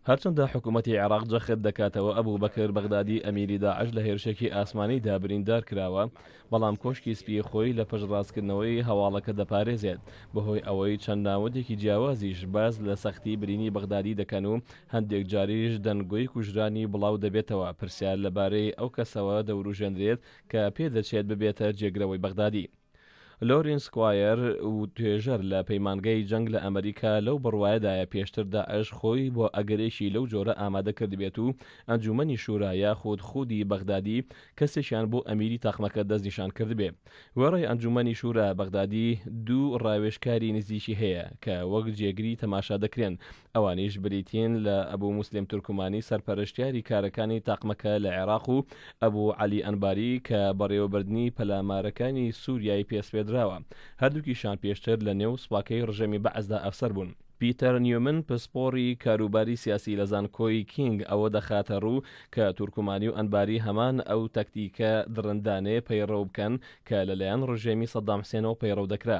هەرچەندە حکوومەتی عێراق جەخت دەکاتەوە ئەبوو بەکر بەغدادی ئەمیری داعش لە هێرشێکی ئاسمانیدا بریندار کراوە، بەڵام کۆشکی سپی خۆی لە پشتڕاستکردنەوەی هەواڵەکە دەپارێزێت بەهۆی ئەوەی چەند ناوەندێکی جیاوازیش باز لە سەختی برینی بەغدادی دەکەن و هەندێک جاریش دەنگۆی کوژرانی بڵاو دەبێتەوە پرسیار لەبارەی ئەو کەسەوە دەوروژێنرێت کە پێدەچێت ببێتە جێگرەوەی بەغدادی. لۆرنس سکوایر و توێژەر لە پەیمانگەی جەنگ لە ئەمریکا لەو بڕوایەدایە پێشتر داعش خۆی بۆ ئەگەرێکی لەو جۆرە ئامادە کردبێت و ئەنجومەنی شورایە خودی بەغدادی کەسێکیان بۆ ئەمیری تاقمەکە دەستنیشان کردبێ. وەڕێی ئەنجومەنی شورا بەغدادی دوو ڕاوێژکاری نزیکی هەیە کە وەک جێگری تەماشا دەکرێن، ئەوانیش بریتین لە ئەبوو موسلیم تورکمانی سەرپەرشتیاری کارەکانی تاقمەکە لە عێراق و ئەبوو عەلی ئەنباری کە بەڕێوەبردنی پەلامارەکانی سووریای پێسپێدراوە، هەردووکیشان پێشتر لە نێو سوپاکەی ڕژەمی بەعزدا ئەفسەر بوون. پیتەر نیومن پسپۆری کاروباری سیاسی لە زانکۆی کینگ ئەوە دەخاتە ڕوو کە تورکمانی و ئەنباری هەمان ئەو تەکتیکە درندانێ پەیڕەو بکەن کە لەلایەن ڕژێمی سەدام حوسێنەوە پەیڕەو دەکرا.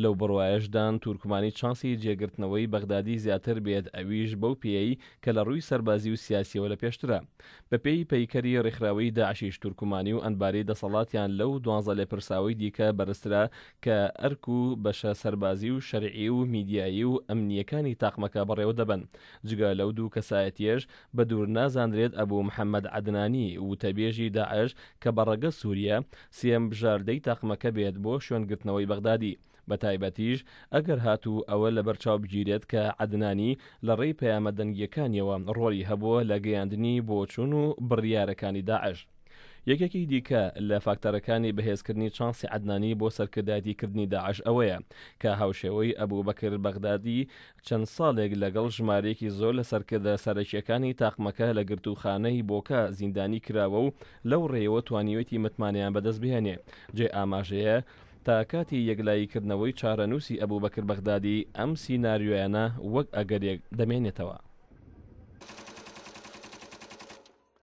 لەو بڕوایەشدان تورکمانی چانسی جێگرتنەوەی بەغدادی زیاتر بێت، ئەویش بەو پێی کە لە ڕووی سەربازی و سیاسیەوە لە پێشترە. بەپێی پەیکەری ڕێکخراوەی داعشیش تورکمانی و ئەنباری دەسەڵاتیان لەو 12 لێپرساوی دیکە بەرزترا کە ئەرک و بەشە سەربازی و شەرعی و میدیایی و ئەمنیەکانی تاقمەکە بەڕێوە دەبن. جگە لەو دوو کەسایەتیەش بە دوور نازانرێت ئەبوو محەممەد عەدنانی وتەبێژی داعش کە بەڕەگە سووریە سێم بژاردەی تاقمەکە بێت بۆ شوێنگرتنەوەی بەغدادی. بە تایبەتیش ئەگەر هاتوو ئەوە لە بەرچاو بگیرێت کە عەدنانی لە ڕێی پەیامە دەنگیەکانیەوە ڕۆڵی هەبووە لە گەیاندنی بۆچوون و بڕیارەکانی داعش. یەکێکی دیکە لە فاکتەرەکانی بەهێزکردنی چانسی عەدنانی بۆ سەرکردایەتیکردنی داعش ئەوەیە کە هاوشێوەی ئەبوو بەکر بەغدادی چەند ساڵێک لەگەڵ ژمارەیەکی زۆر لە سەرکردە سەرەکیەکانی تاقمەکە لە گرتوخانەی بۆکە زیندانی کراوە و لەو ڕێەوە توانیوەتی متمانیان بەدەست بهێنێ. جێ ئاماژەیە تا کاتی یەکلاییکردنەوەی چارەنووسی ئەبوو بەکر بەغدادی ئەم سیناریۆیانە وەک ئەگەرێک دەمێنێتەوە.